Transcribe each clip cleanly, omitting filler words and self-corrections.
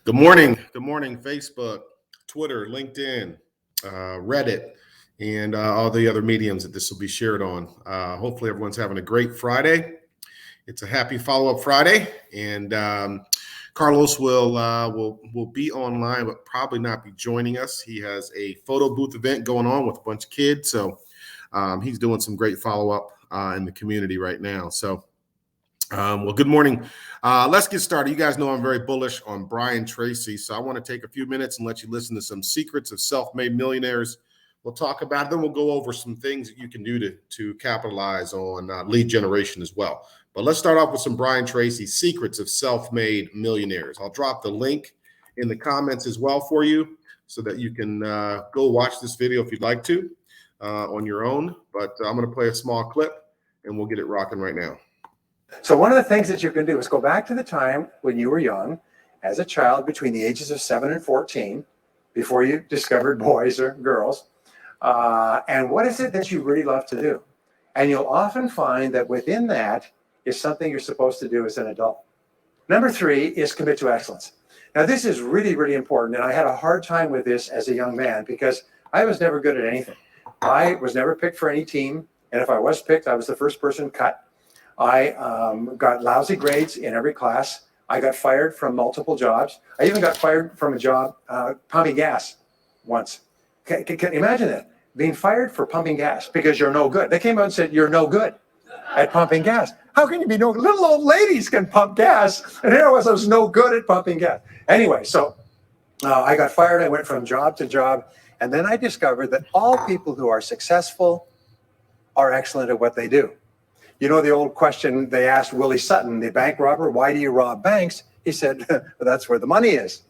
Good morning. Good morning, Facebook, Twitter, LinkedIn, Reddit, and all the other mediums that this will be shared on. Hopefully, everyone's having a great Friday. It's a happy follow-up Friday, and Carlos will be online, but probably not be joining us. He has a photo booth event going on with a bunch of kids, so he's doing some great follow-up in the community right now. So. Well, good morning. Let's get started. You guys know I'm very bullish on Brian Tracy, so I want to take a few minutes and let you listen to some secrets of self-made millionaires. We'll talk about it, then we'll go over some things that you can do to capitalize on lead generation as well. But let's start off with some Brian Tracy, Secrets of Self-Made Millionaires. I'll drop the link in the comments as well for you so that you can go watch this video if you'd like to on your own. But I'm going to play a small clip, and we'll get it rocking right now. So one of the things that you can do is go back to the time when you were young, as a child between the ages of 7 and 14, before you discovered boys or girls, and what is it that you really love to do? And you'll often find that within that is something you're supposed to do as an adult. Number 3 is commit to excellence. Now this is really, really important, and I had a hard time with this as a young man because I was never good at anything. I was never picked for any team, and if I was picked, I was the first person cut. I got lousy grades in every class. I got fired from multiple jobs. I even got fired from a job pumping gas once. Can imagine that, being fired for pumping gas because you're no good. They came out and said, you're no good at pumping gas. How can you be no good? Little old ladies can pump gas. And here I was no good at pumping gas. Anyway, so I got fired. I went from job to job. And then I discovered that all people who are successful are excellent at what they do. You know the old question they asked Willie Sutton, the bank robber, why do you rob banks? He said, well, that's where the money is.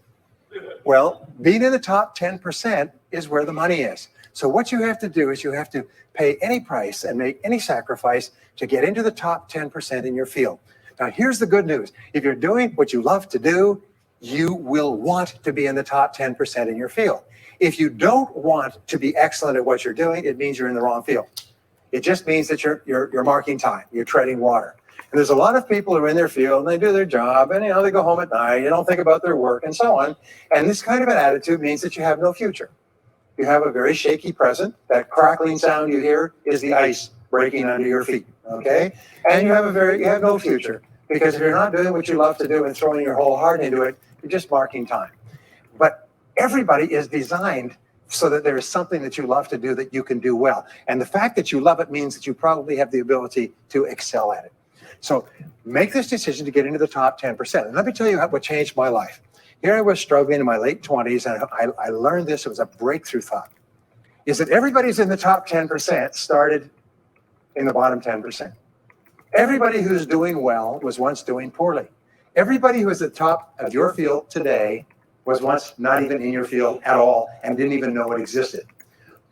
Well, being in the top 10% is where the money is. So what you have to do is you have to pay any price and make any sacrifice to get into the top 10% in your field. Now, here's the good news. If you're doing what you love to do, you will want to be in the top 10% in your field. If you don't want to be excellent at what you're doing, it means you're in the wrong field. It just means that you're marking time, you're treading water. And there's a lot of people who are in their field and they do their job and they go home at night, you don't think about their work and so on. And this kind of an attitude means that you have no future. You have a very shaky present. That crackling sound you hear is the ice breaking under your feet, okay? And you have no future because if you're not doing what you love to do and throwing your whole heart into it, you're just marking time. But everybody is designed so that there is something that you love to do that you can do well. And the fact that you love it means that you probably have the ability to excel at it. So make this decision to get into the top 10%. And let me tell you what changed my life. Here I was struggling in my late 20s, and I learned this. It was a breakthrough thought, is that everybody's in the top 10% started in the bottom 10%. Everybody who's doing well was once doing poorly. Everybody who is at the top of your field today was once not even in your field at all and didn't even know it existed.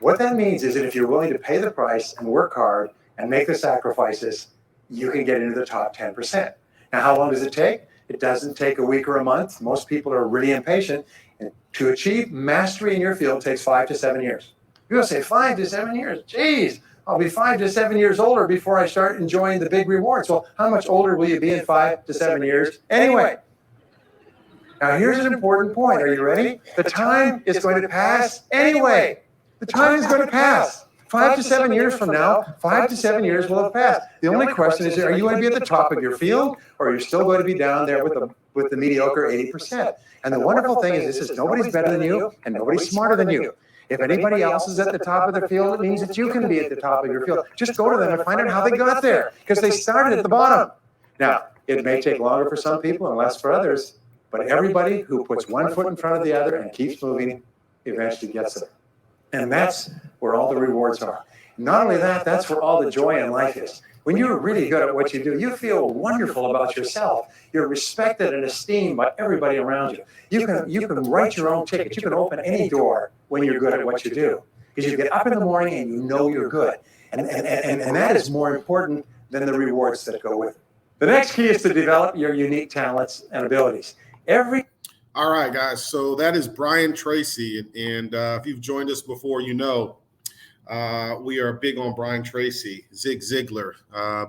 What that means is that if you're willing to pay the price and work hard and make the sacrifices, you can get into the top 10%. Now, how long does it take? It doesn't take a week or a month. Most people are really impatient. And to achieve mastery in your field takes 5 to 7 years. People say 5 to 7 years. Geez, I'll be 5 to 7 years older before I start enjoying the big rewards. Well, how much older will you be in 5 to 7 years anyway? Now, here's an important point. Are you ready? The time is going to pass anyway. The time is going to pass. 5 to 7 years from now, 5 to 7 years will have passed. The only question is, are you going to be at the top of your field, or are you still going to be down there with the mediocre 80%? And the wonderful thing is nobody's better than you, and nobody's smarter than you. If anybody else is at the top of their field, it means that you can be at the top of your field. Just go to them and find out how they got there, because they started at the bottom. Now, it may take longer for some people and less for others, but everybody who puts one foot in front of the other and keeps moving eventually gets there. And that's where all the rewards are. Not only that, that's where all the joy in life is. When you're really good at what you do, you feel wonderful about yourself. You're respected and esteemed by everybody around you. You can write your own ticket. You can open any door when you're good at what you do. Because you get up in the morning and you know you're good. And that is more important than the rewards that go with it. The next key is to develop your unique talents and abilities. All right, guys. So that is Brian Tracy. And if you've joined us before, you know we are big on Brian Tracy, Zig Ziglar,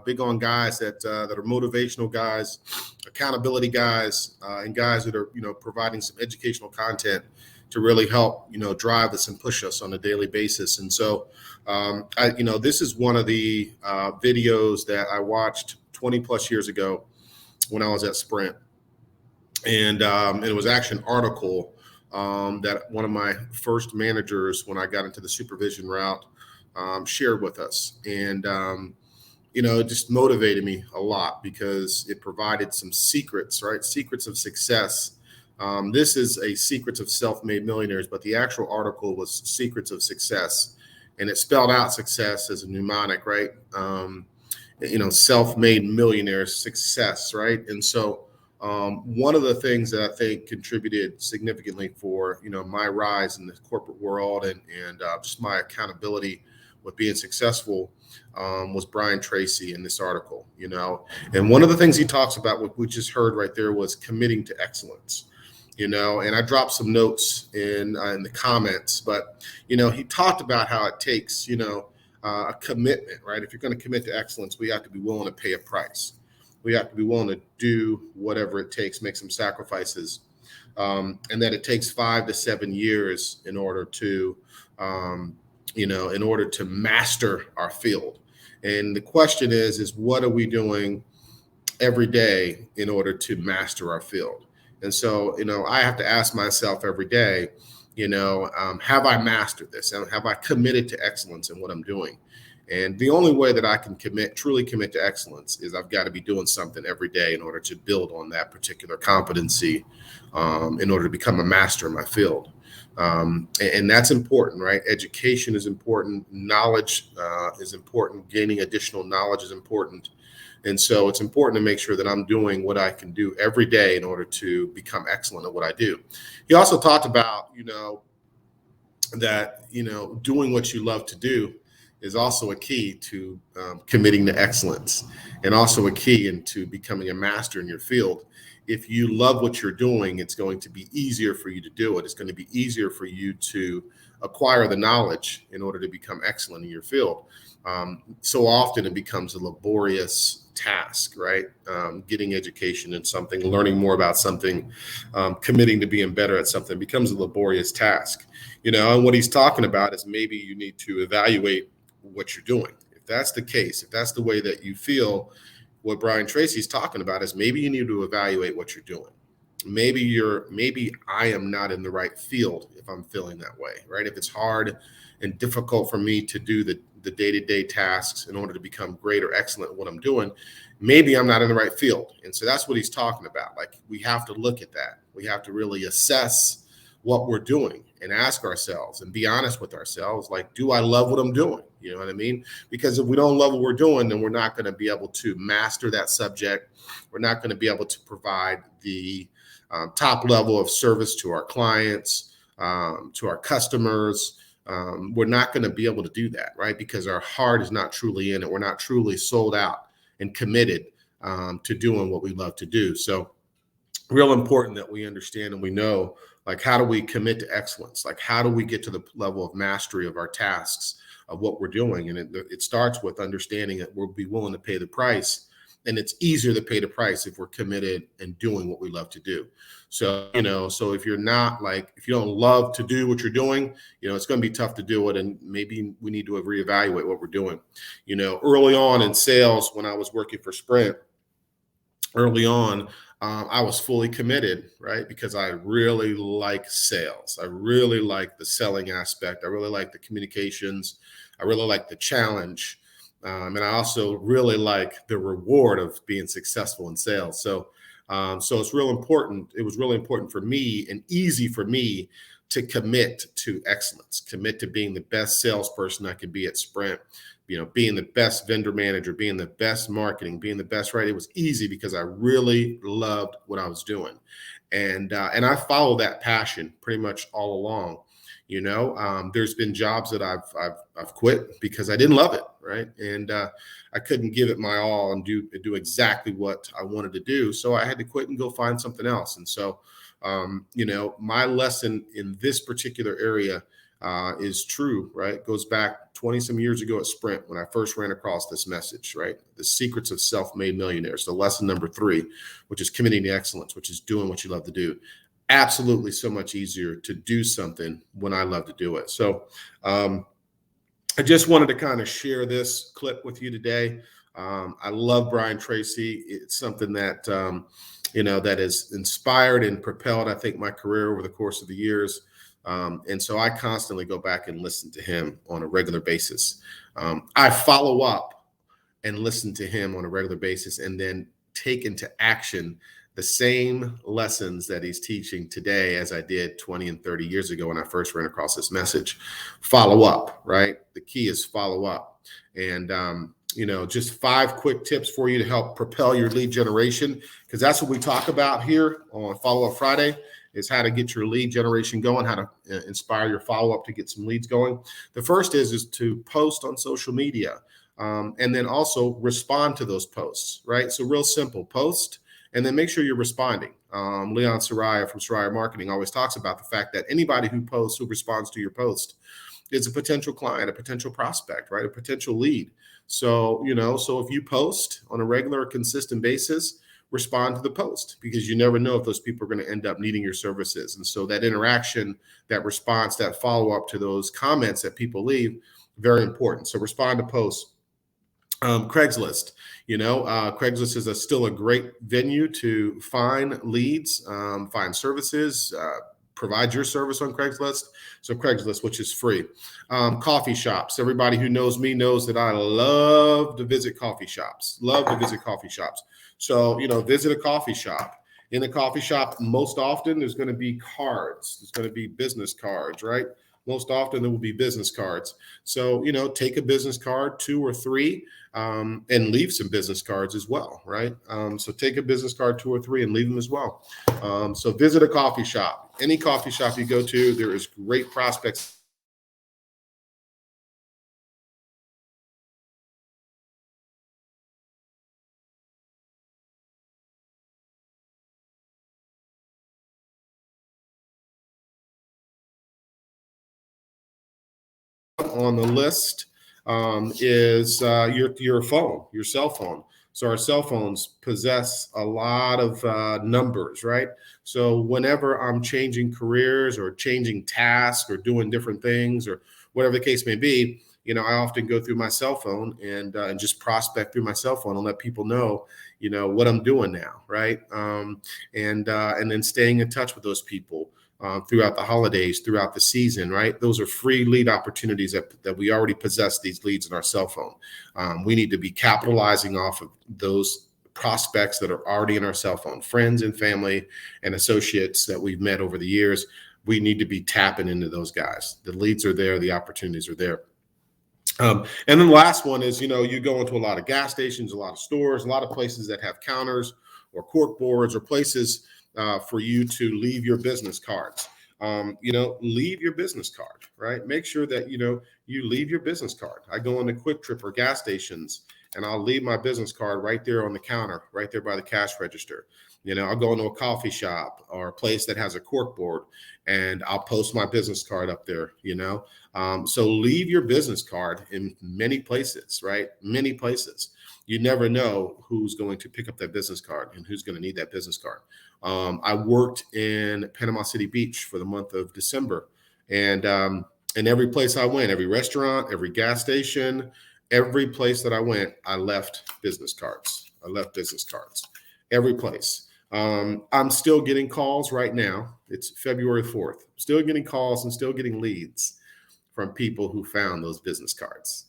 big on guys that are motivational guys, accountability guys, and guys that are, providing some educational content to really help, drive us and push us on a daily basis. And so, this is one of the videos that I watched 20 plus years ago when I was at Sprint. And it was actually an article that one of my first managers, when I got into the supervision route, shared with us. And, it just motivated me a lot because it provided some secrets, right? Secrets of success. This is a Secrets of Self-Made Millionaires, but the actual article was Secrets of Success. And it spelled out success as a mnemonic, right? Self-made millionaires, success, right? And so, one of the things that I think contributed significantly for, my rise in the corporate world and just my accountability with being successful was Brian Tracy in this article, and one of the things he talks about, what we just heard right there, was committing to excellence, and I dropped some notes in the comments, but, he talked about how it takes, a commitment, right? If you're going to commit to excellence, we have to be willing to pay a price. We have to be willing to do whatever it takes, make some sacrifices, and that it takes 5 to 7 years in order to, master our field. And the question is what are we doing every day in order to master our field? And so, I have to ask myself every day, have I mastered this? And have I committed to excellence in what I'm doing? And the only way that I can truly commit to excellence is I've got to be doing something every day in order to build on that particular competency, in order to become a master in my field. And that's important, right? Education is important. Knowledge is important. Gaining additional knowledge is important. And so it's important to make sure that I'm doing what I can do every day in order to become excellent at what I do. He also talked about, that, doing what you love to do is also a key to committing to excellence, and also a key into becoming a master in your field. If you love what you're doing, it's going to be easier for you to do it. It's going to be easier for you to acquire the knowledge in order to become excellent in your field. So often it becomes a laborious task, right? Getting education in something, learning more about something, committing to being better at something becomes a laborious task, and what he's talking about is maybe you need to evaluate what you're doing. If that's the case, if that's the way that you feel, what Brian Tracy's talking about is maybe you need to evaluate what you're doing. Maybe I am not in the right field if I'm feeling that way, right? If it's hard and difficult for me to do the day-to-day tasks in order to become great or excellent at what I'm doing, maybe I'm not in the right field. And so that's what he's talking about. Like, we have to look at that. We have to really assess what we're doing and ask ourselves and be honest with ourselves. Like, do I love what I'm doing? You know what I mean? Because if we don't love what we're doing, then we're not going to be able to master that subject. We're not going to be able to provide the top level of service to our clients, to our customers. We're not going to be able to do that, right? Because our heart is not truly in it. We're not truly sold out and committed to doing what we love to do. So real important that we understand and we know, like, how do we commit to excellence? Like, how do we get to the level of mastery of our tasks, of what we're doing? And it starts with understanding that we'll be willing to pay the price. And it's easier to pay the price if we're committed and doing what we love to do. So, so if you're not, like, if you don't love to do what you're doing, it's going to be tough to do it. And maybe we need to reevaluate what we're doing. Early on in sales, when I was working for Sprint, early on, I was fully committed, right? Because I really like sales. I really like the selling aspect. I really like the communications. I really like the challenge. And I also really like the reward of being successful in sales. So it's real important. It was really important for me and easy for me to commit to excellence, commit to being the best salesperson I could be at Sprint, being the best vendor manager, being the best marketing, being the best, right? It was easy because I really loved what I was doing. And I followed that passion pretty much all along. There's been jobs that I've quit because I didn't love it, right? And I couldn't give it my all and do exactly what I wanted to do. So I had to quit and go find something else. And so, my lesson in this particular area is true, right? It goes back 20 some years ago at Sprint when I first ran across this message, right? The secrets of self-made millionaires. So lesson number 3, which is committing to excellence, which is doing what you love to do. Absolutely so much easier to do something when I love to do it. So I just wanted to kind of share this clip with you today. I love Brian Tracy. It's something that, that has inspired and propelled, I think, my career over the course of the years. And so I constantly go back and listen to him on a regular basis. I follow up and listen to him on a regular basis and then take into action the same lessons that he's teaching today as I did 20 and 30 years ago when I first ran across this message. Follow up, right? The key is follow up. And, just 5 quick tips for you to help propel your lead generation, because that's what we talk about here on Follow Up Friday, is how to get your lead generation going, how to inspire your follow-up to get some leads going. The first is to post on social media, and then also respond to those posts, right? So real simple, post, and then make sure you're responding. Leon Soraya from Soraya Marketing always talks about the fact that anybody who posts, who responds to your post, is a potential client, a potential prospect, right? A potential lead. So, so if you post on a regular, consistent basis, respond to the post, because you never know if those people are going to end up needing your services. And so that interaction, that response, that follow-up to those comments that people leave, very important. So respond to posts. Craigslist, Craigslist is still a great venue to find leads, find services, provide your service on Craigslist. So Craigslist, which is free. Coffee shops. Everybody who knows me knows that I love to visit coffee shops. So, visit a coffee shop. In a coffee shop, most often there's going to be cards. There's going to be business cards, right? Most often there will be business cards. So, take a business card, 2 or 3, and leave some business cards as well, right? So take a business card, 2 or 3, and leave them as well. So visit a coffee shop. Any coffee shop you go to, there is great prospects on the list is your phone, your cell phone. So our cell phones possess a lot of numbers, right? So whenever I'm changing careers or changing tasks or doing different things or whatever the case may be, I often go through my cell phone and just prospect through my cell phone and let people know, what I'm doing now, right? And then staying in touch with those people throughout the holidays, throughout the season, right? Those are free lead opportunities that we already possess these leads in our cell phone. We need to be capitalizing off of those prospects that are already in our cell phone, friends and family and associates that we've met over the years. We need to be tapping into those guys. The leads are there, the opportunities are there. And then the last one is, you go into a lot of gas stations, a lot of stores, a lot of places that have counters or cork boards or places for you to leave your business cards. Leave your business card, right? Make sure that, you leave your business card. I go into Quick Trip or gas stations and I'll leave my business card right there on the counter, right there by the cash register. I'll go into a coffee shop or a place that has a cork board and I'll post my business card up there, So leave your business card in many places, right? Many places. You never know who's going to pick up that business card and who's going to need that business card. I worked in Panama City Beach for the month of December, and every place I went, every restaurant, every gas station, every place that I went, I left business cards. Every place. I'm still getting calls right now. It's February 4th. Still getting calls and still getting leads from people who found those business cards.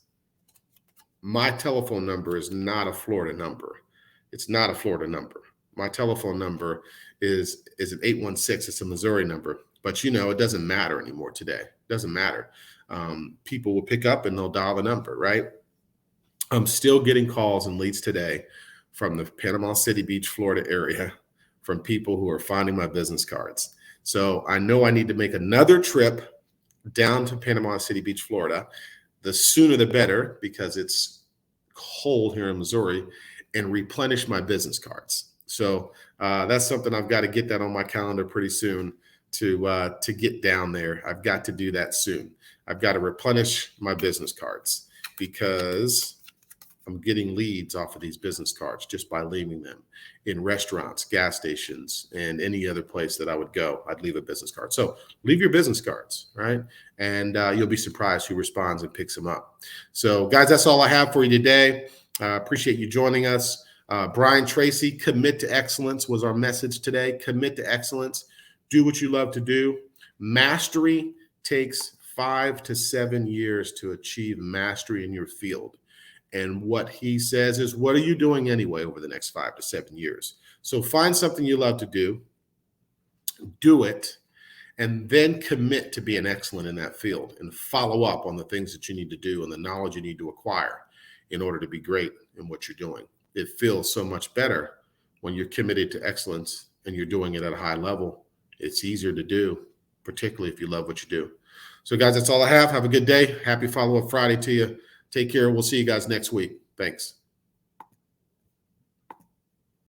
My telephone number is not a Florida number. It's not a Florida number. My telephone number is an 816. It's a Missouri number. But, it doesn't matter anymore today. It doesn't matter. People will pick up and they'll dial the number, right? I'm still getting calls and leads today from the Panama City Beach, Florida area from people who are finding my business cards. So I know I need to make another trip down to Panama City Beach, Florida. The sooner the better, because it's cold here in Missouri, and replenish my business cards. So that's something I've got to get that on my calendar pretty soon to get down there. I've got to do that soon. I've got to replenish my business cards because I'm getting leads off of these business cards just by leaving them in restaurants, gas stations, and any other place that I would go. I'd leave a business card. So leave your business cards, right? And you'll be surprised who responds and picks them up. So guys, that's all I have for you today. Appreciate you joining us. Brian Tracy, commit to excellence was our message today. Commit to excellence. Do what you love to do. Mastery takes 5 to 7 years to achieve mastery in your field. And what he says is, what are you doing anyway over the next 5 to 7 years? So find something you love to do it, and then commit to being excellent in that field and follow up on the things that you need to do and the knowledge you need to acquire in order to be great in what you're doing. It feels so much better when you're committed to excellence and you're doing it at a high level. It's easier to do, particularly if you love what you do. So guys, that's all I have. Have a good day. Happy Follow-Up Friday to you. Take care. We'll see you guys next week. Thanks.